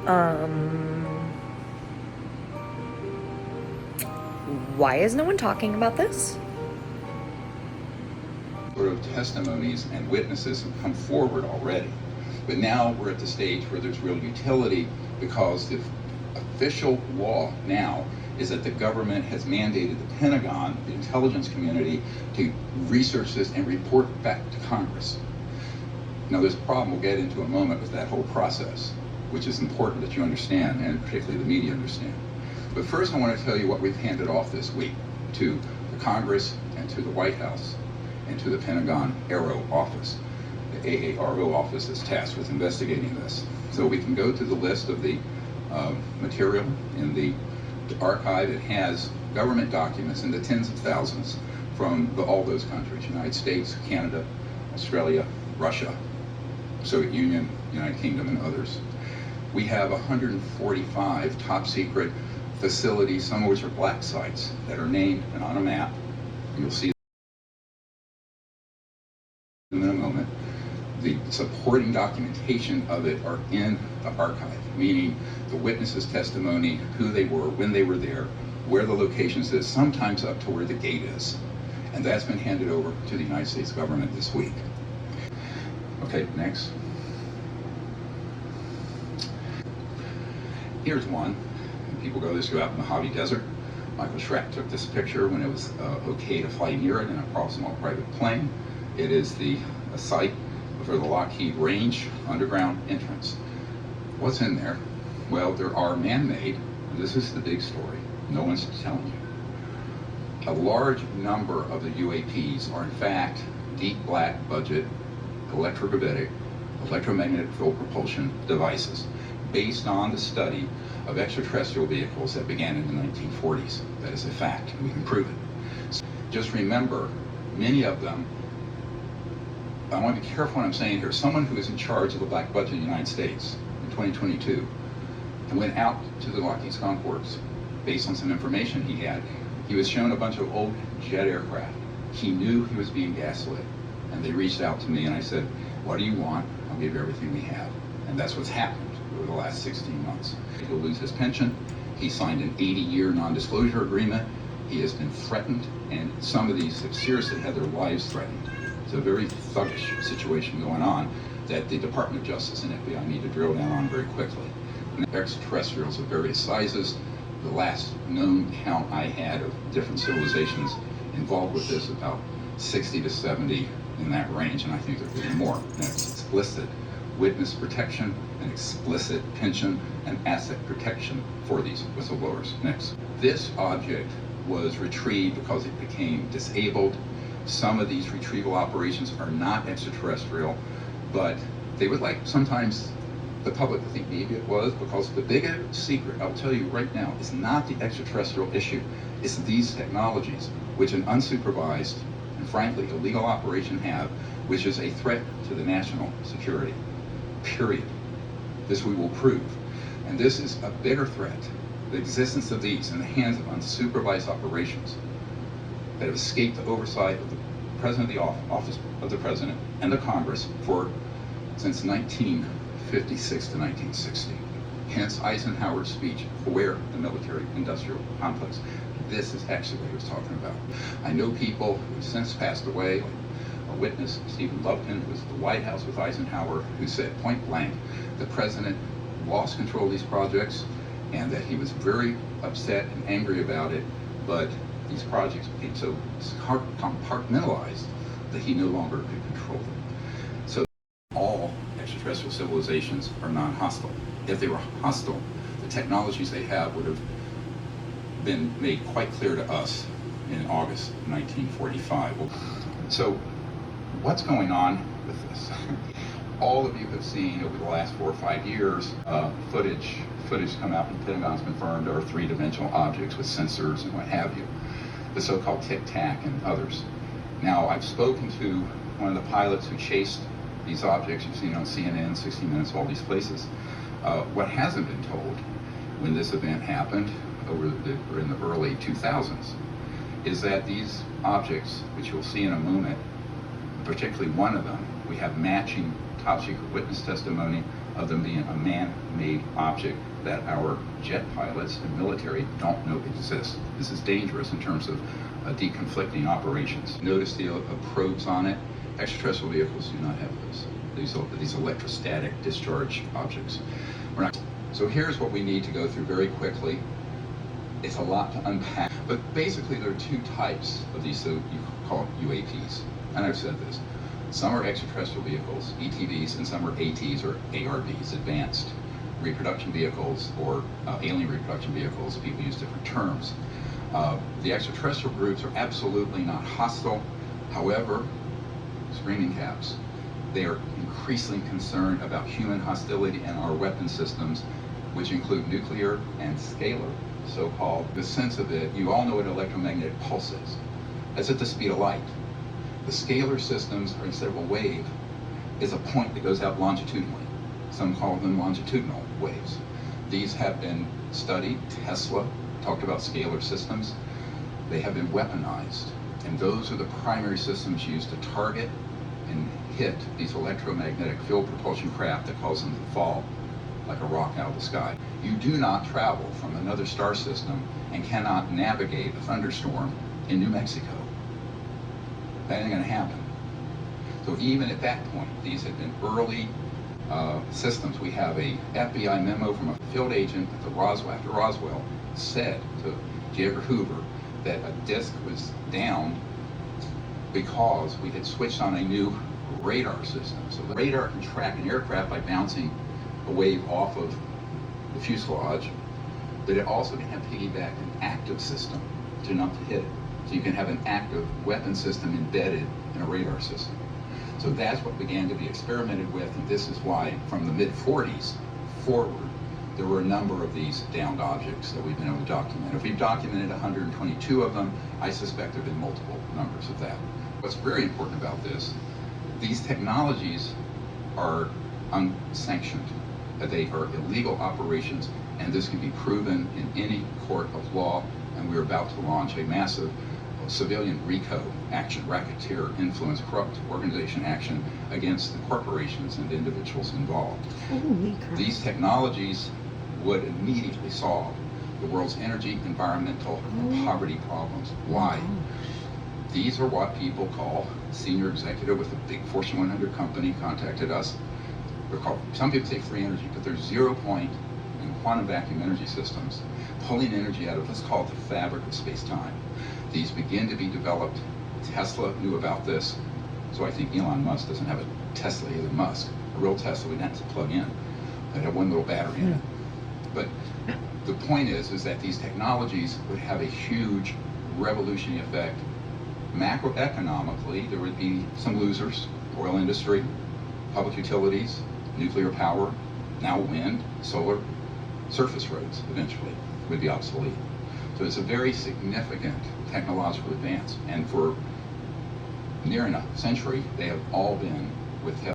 Um, why is no one talking about this? Sort of testimonies and witnesses have come forward already. But now we're at the stage where there's real utility, because the official law now is that the government has mandated the Pentagon, the intelligence community, to research this and report back to Congress. Now there's a problem we'll get into in a moment with that whole process, which is important that you understand, and particularly the media understand. But first I want to tell you what we've handed off this week to the Congress and to the White House and to the Pentagon AARO office, the AARO office is tasked with investigating this. So we can go to the list of the material in the archive. It has government documents in the tens of thousands from all those countries: United States, Canada, Australia, Russia, Soviet Union, United Kingdom, and others. We have 145 top secret facilities, some of which are black sites, that are named and on a map. You'll see them in a moment. The supporting documentation of it are in the archive, meaning the witnesses' testimony, who they were, when they were there, where the locations is, sometimes up to where the gate is. And that's been handed over to the United States government this week. Okay, next. Here's one. People go out in the Mojave Desert. Michael Schreck took this picture when it was okay to fly near it in a small private plane. It is a site for the Lockheed Range underground entrance. What's in there? Well, there are man-made, and this is the big story, no one's telling you. A large number of the UAPs are in fact deep black budget electromagnetic field propulsion devices based on the study of extraterrestrial vehicles that began in the 1940s. That is a fact, and we can prove it. So just remember, many of them, I want to be careful what I'm saying here. Someone who is in charge of the black budget in the United States in 2022 and went out to the Lockheed Skunk Works based on some information he had. He was shown a bunch of old jet aircraft. He knew he was being gaslit. And they reached out to me and I said, what do you want? I'll give you everything we have. And that's what's happened over the last 16 months. He'll lose his pension. He signed an 80-year non-disclosure agreement. He has been threatened, and some of these have seriously had their lives threatened. It's a very thuggish situation going on that the Department of Justice and FBI need to drill down on very quickly. And extraterrestrials of various sizes. The last known count I had of different civilizations involved with this, about 60 to 70 in that range, and I think there could be more. And it's explicit witness protection and explicit pension and asset protection for these whistleblowers. Next. This object was retrieved because it became disabled. Some of these retrieval operations are not extraterrestrial, but they would like sometimes the public to think maybe it was, because the bigger secret, I'll tell you right now, is not the extraterrestrial issue. It's these technologies, which an unsupervised and frankly illegal operation have, which is a threat to the national security, period. This we will prove. And this is a bigger threat, the existence of these in the hands of unsupervised operations that have escaped the oversight of the President of the Office of the President and the Congress since 1956 to 1960. Hence Eisenhower's speech, aware the military-industrial complex. This is actually what he was talking about. I know people who have since passed away, like a witness, Stephen Lubkin, who was at the White House with Eisenhower, who said point blank, the president lost control of these projects and that he was very upset and angry about it, but these projects became so compartmentalized that he no longer could control them. So all extraterrestrial civilizations are non-hostile. If they were hostile, the technologies they have would have been made quite clear to us in August 1945. So what's going on with this? All of you have seen over the last 4 or 5 years footage come out from the Pentagon's confirmed there are three-dimensional objects with sensors and what have you, the so-called Tic-Tac and others. Now, I've spoken to one of the pilots who chased these objects. You've seen on CNN, 60 Minutes, all these places. What hasn't been told when this event happened in the early 2000s is that these objects, which you'll see in a moment, particularly one of them, we have matching top secret witness testimony of them being a man-made object that our jet pilots and military don't know exists. This is dangerous in terms of deconflicting operations. Notice the probes on it. Extraterrestrial vehicles do not have those. These electrostatic discharge objects. So here's what we need to go through very quickly. It's a lot to unpack, but basically there are two types of these, so you call UAPs. And I've said this. Some are extraterrestrial vehicles, ETVs, and some are ATs or ARVs, advanced reproduction vehicles or alien reproduction vehicles. People use different terms. The extraterrestrial groups are absolutely not hostile. However, screaming caps, they are increasingly concerned about human hostility and our weapon systems, which include nuclear and scalar, so-called. The sense of it, you all know what an electromagnetic pulse is. That's at the speed of light. The scalar systems, or instead of a wave, is a point that goes out longitudinally. Some call them longitudinal waves. These have been studied. Tesla talked about scalar systems. They have been weaponized, and those are the primary systems used to target and hit these electromagnetic field propulsion craft that cause them to fall like a rock out of the sky. You do not travel from another star system and cannot navigate a thunderstorm in New Mexico. That ain't gonna happen. So even at that point, these had been early systems. We have a FBI memo from a field agent at the Roswell, after Roswell, said to J. Edgar Hoover that a disk was down because we had switched on a new radar system. So the radar can track an aircraft by bouncing a wave off of the fuselage, but it also can have piggybacked an active system to not to hit it. So you can have an active weapon system embedded in a radar system. So that's what began to be experimented with, and this is why from the mid-40s forward, there were a number of these downed objects that we've been able to document. If we've documented 122 of them, I suspect there have been multiple numbers of that. What's very important about this, these technologies are unsanctioned. They are illegal operations, and this can be proven in any court of law, and we're about to launch a massive civilian RICO action, racketeer influence corrupt organization action against the corporations and the individuals involved. Holy crap. These technologies would immediately solve the world's energy, environmental, and poverty problems. Why? These are what people call, senior executive with a big Fortune 100 company contacted us. They're called, some people say free energy, but there's 0 point in quantum vacuum energy systems, pulling energy out of what's called the fabric of space-time. These begin to be developed. Tesla knew about this, so I think Elon Musk doesn't have a Tesla, Elon Musk. A real Tesla we have to plug in. They'd have one little battery in it. But the point is that these technologies would have a huge revolutionary effect. Macroeconomically, there would be some losers: oil industry, public utilities, nuclear power, now wind, solar, surface roads eventually would be obsolete. So it's a very significant technological advance, and for near enough century, they have all been withheld.